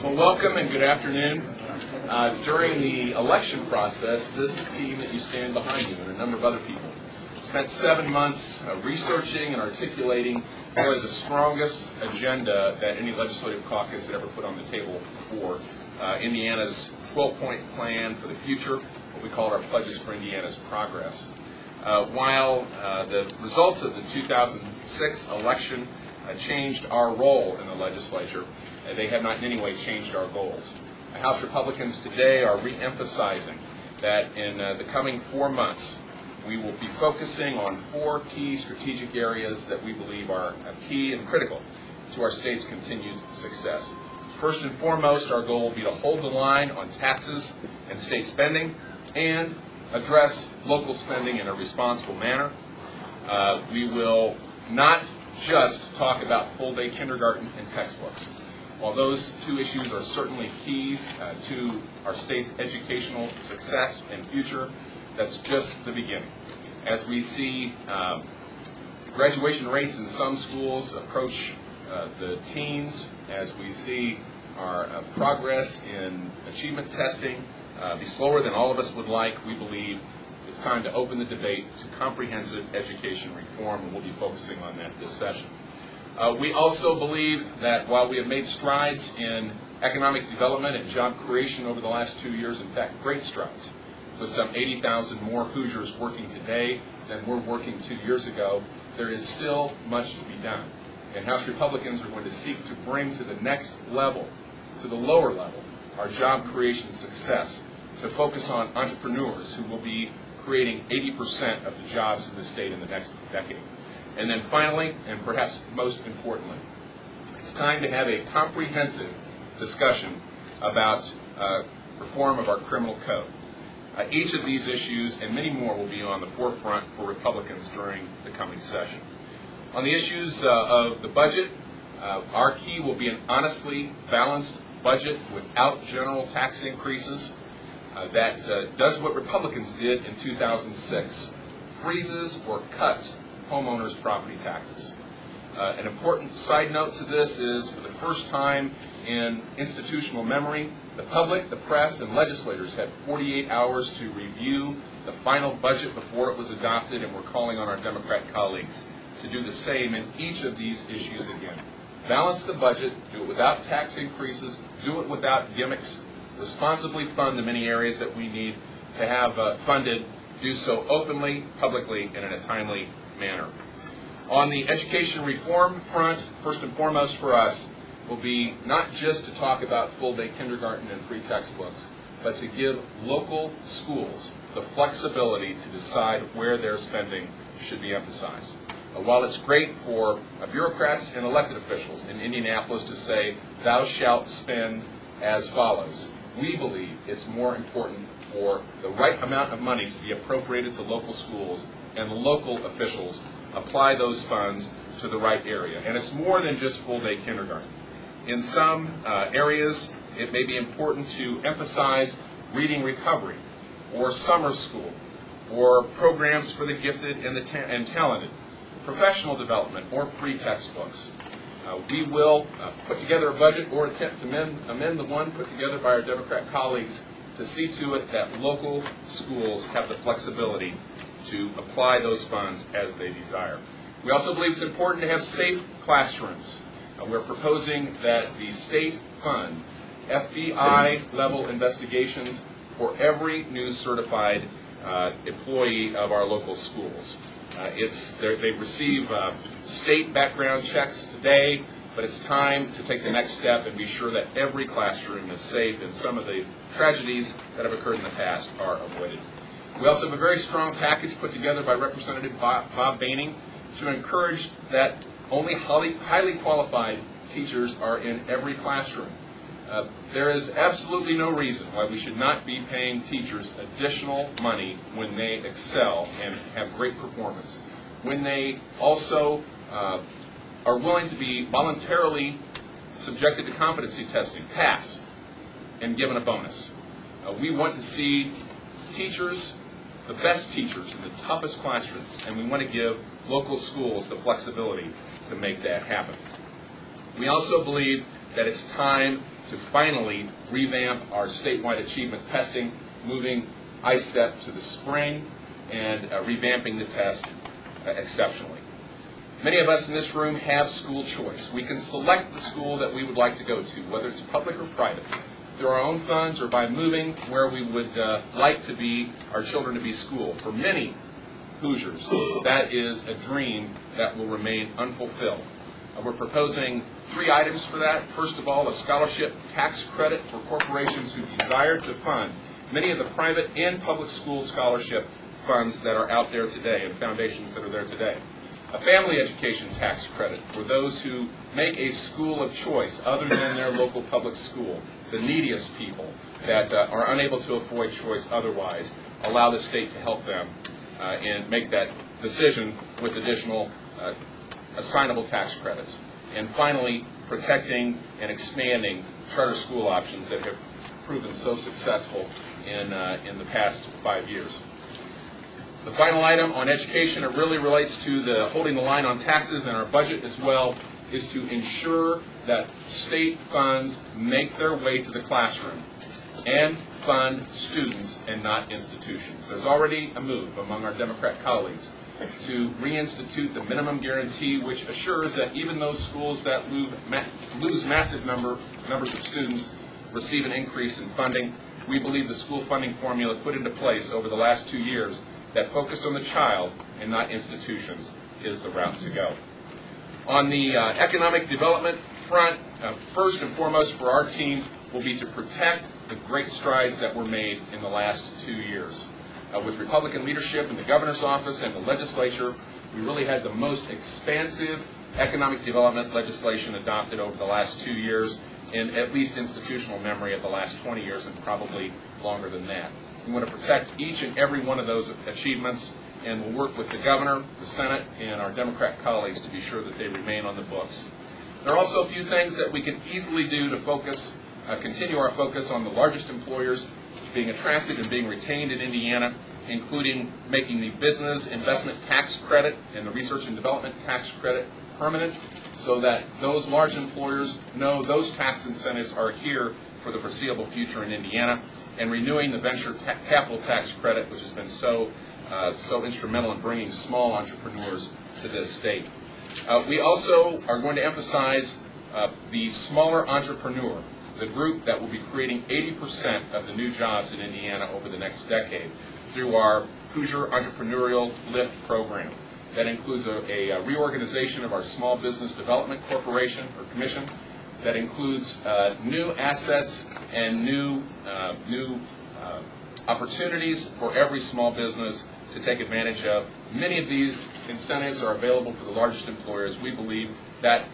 Well, welcome and good afternoon. During the election process, this team that you stand behind you and a number of other people spent 7 months researching and articulating probably the strongest agenda that any legislative caucus had ever put on the table before. Indiana's 12-point plan for the future, what we call our Pledges for Indiana's Progress. While the results of the 2006 election changed our role in the legislature, they have not in any way changed our goals. House Republicans today are re-emphasizing that in the coming 4 months, we will be focusing on 4 key strategic areas that we believe are key and critical to our state's continued success. First and foremost, our goal will be to hold the line on taxes and state spending and address local spending in a responsible manner. We will not just talk about full-day kindergarten and textbooks. While those 2 issues are certainly keys to our state's educational success and future, that's just the beginning. As we see graduation rates in some schools approach the teens, as we see our progress in achievement testing be slower than all of us would like, we believe it's time to open the debate to comprehensive education reform, and we'll be focusing on that this session. We also believe that while we have made strides in economic development and job creation over the last 2 years, in fact, great strides, with some 80,000 more Hoosiers working today than were working 2 years ago, there is still much to be done. And House Republicans are going to seek to bring to the next level, to the lower level, our job creation success, to focus on entrepreneurs who will be creating 80% of the jobs in the state in the next decade. And then finally, and perhaps most importantly, it's time to have a comprehensive discussion about reform of our criminal code. Each of these issues and many more will be on the forefront for Republicans during the coming session. On the issues of the budget, our key will be an honestly balanced budget without general tax increases that does what Republicans did in 2006, freezes or cuts homeowners' property taxes. An important side note to this is, for the first time in institutional memory, the public, the press, and legislators had 48 hours to review the final budget before it was adopted, and we're calling on our Democrat colleagues to do the same in each of these issues again. Balance the budget, do it without tax increases, do it without gimmicks, responsibly fund the many areas that we need to have funded, do so openly, publicly, and in a timely manner. On the education reform front, first and foremost for us will be not just to talk about full-day kindergarten and free textbooks, but to give local schools the flexibility to decide where their spending should be emphasized. While it's great for bureaucrats and elected officials in Indianapolis to say, "Thou shalt spend as follows," we believe it's more important for the right amount of money to be appropriated to local schools and local officials apply those funds to the right area. And it's more than just full-day kindergarten. In some areas, it may be important to emphasize reading recovery, or summer school, or programs for the gifted and talented, professional development, or free textbooks. We will put together a budget or attempt to amend the one put together by our Democrat colleagues to see to it that local schools have the flexibility to apply those funds as they desire. We also believe it's important to have safe classrooms. We're proposing that the state fund FBI-level investigations for every new certified employee of our local schools. They receive state background checks today, but it's time to take the next step and be sure that every classroom is safe and some of the tragedies that have occurred in the past are avoided. We also have a very strong package put together by Representative Bob Boehning to encourage that only highly qualified teachers are in every classroom. There is absolutely no reason why we should not be paying teachers additional money when they excel and have great performance, when they also are willing to be voluntarily subjected to competency testing, pass, and given a bonus. We want to see teachers, the best teachers in the toughest classrooms, and we want to give local schools the flexibility to make that happen. We also believe that it's time to finally revamp our statewide achievement testing, moving ISTEP to the spring and revamping the test exceptionally. Many of us in this room have school choice. We can select the school that we would like to go to, whether it's public or private, through our own funds or by moving where we would like to be, our children to be schooled. For many Hoosiers, that is a dream that will remain unfulfilled. We're proposing 3 items for that. First of all, a scholarship tax credit for corporations who desire to fund many of the private and public school scholarship funds that are out there today and foundations that are there today. A family education tax credit for those who make a school of choice other than their local public school, the neediest people that are unable to afford choice otherwise. Allow the state to help them and make that decision with additional assignable tax credits. And finally, protecting and expanding charter school options that have proven so successful in the past 5 years. The final item on education, it really relates to the holding the line on taxes and our budget as well, is to ensure that state funds make their way to the classroom and fund students and not institutions. There's already a move among our Democrat colleagues to reinstitute the minimum guarantee, which assures that even those schools that lose massive numbers of students receive an increase in funding. We believe the school funding formula put into place over the last 2 years that focused on the child and not institutions is the route to go. On the economic development front, first and foremost for our team will be to protect the great strides that were made in the last 2 years. With Republican leadership in the governor's office and the legislature, we really had the most expansive economic development legislation adopted over the last 2 years in at least institutional memory of the last 20 years and probably longer than that. We want to protect each and every one of those achievements, and we'll work with the governor, the Senate, and our Democrat colleagues to be sure that they remain on the books. There are also a few things that we can easily do to focus, continue our focus on the largest employers being attracted and being retained in Indiana, including making the business investment tax credit and the research and development tax credit permanent, so that those large employers know those tax incentives are here for the foreseeable future in Indiana, and renewing the venture capital tax credit, which has been so instrumental in bringing small entrepreneurs to this state. We also are going to emphasize the smaller entrepreneur, the group that will be creating 80% of the new jobs in Indiana over the next decade through our Hoosier Entrepreneurial Lift program. That includes a reorganization of our Small Business Development Corporation or Commission. That includes new assets and new opportunities for every small business to take advantage of. Many of these incentives are available for the largest employers. We believe that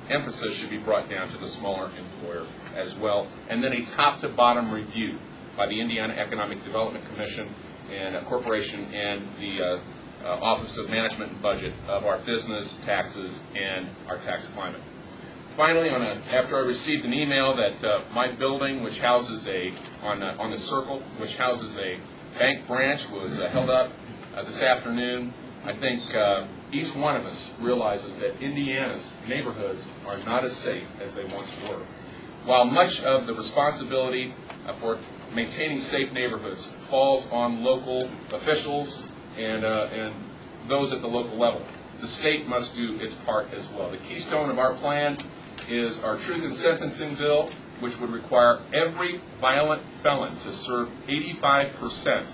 emphasis should be brought down to the smaller employer as well. And then a top-to-bottom review by the Indiana Economic Development Commission and a corporation and the Office of Management and Budget of our business, taxes, and our tax climate. Finally, after I received an email that my building, which houses on the Circle, which houses a bank branch, was held up this afternoon, I think each one of us realizes that Indiana's neighborhoods are not as safe as they once were. While much of the responsibility for maintaining safe neighborhoods falls on local officials and those at the local level, the state must do its part as well. The keystone of our plan is our Truth in Sentencing bill, which would require every violent felon to serve 85%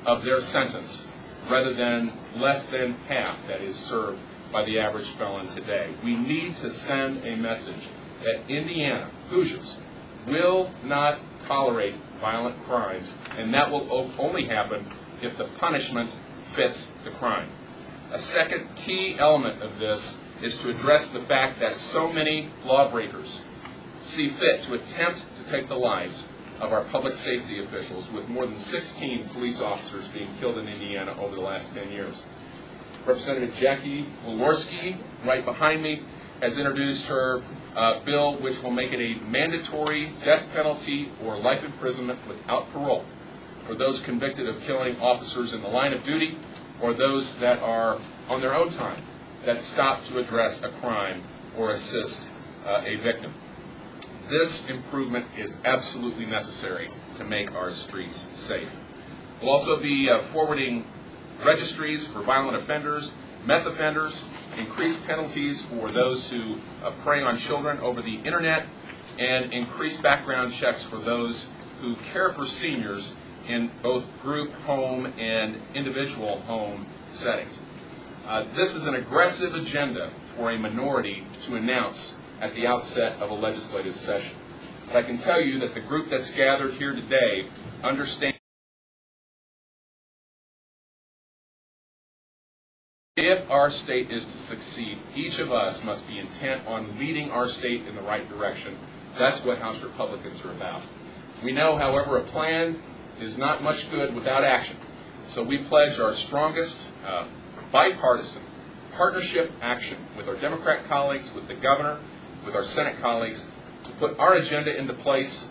of their sentence rather than less than half that is served by the average felon today. We need to send a message that Indiana, Hoosiers, will not tolerate violent crimes, and that will only happen if the punishment fits the crime. A second key element of this is to address the fact that so many lawbreakers see fit to attempt to take the lives of our public safety officials, with more than 16 police officers being killed in Indiana over the last 10 years. Representative Jackie Walorski, right behind me, has introduced her bill which will make it a mandatory death penalty or life imprisonment without parole for those convicted of killing officers in the line of duty or those that are on their own time that stop to address a crime or assist a victim. This improvement is absolutely necessary to make our streets safe. We'll also be forwarding registries for violent offenders, meth offenders, increased penalties for those who prey on children over the internet, and increased background checks for those who care for seniors in both group home and individual home settings. This is an aggressive agenda for a minority to announce at the outset of a legislative session. But I can tell you that the group that's gathered here today understands if our state is to succeed, each of us must be intent on leading our state in the right direction. That's what House Republicans are about. We know, however, a plan is not much good without action. So we pledge our strongest bipartisan partnership action with our Democrat colleagues, with the governor, with our Senate colleagues, to put our agenda into place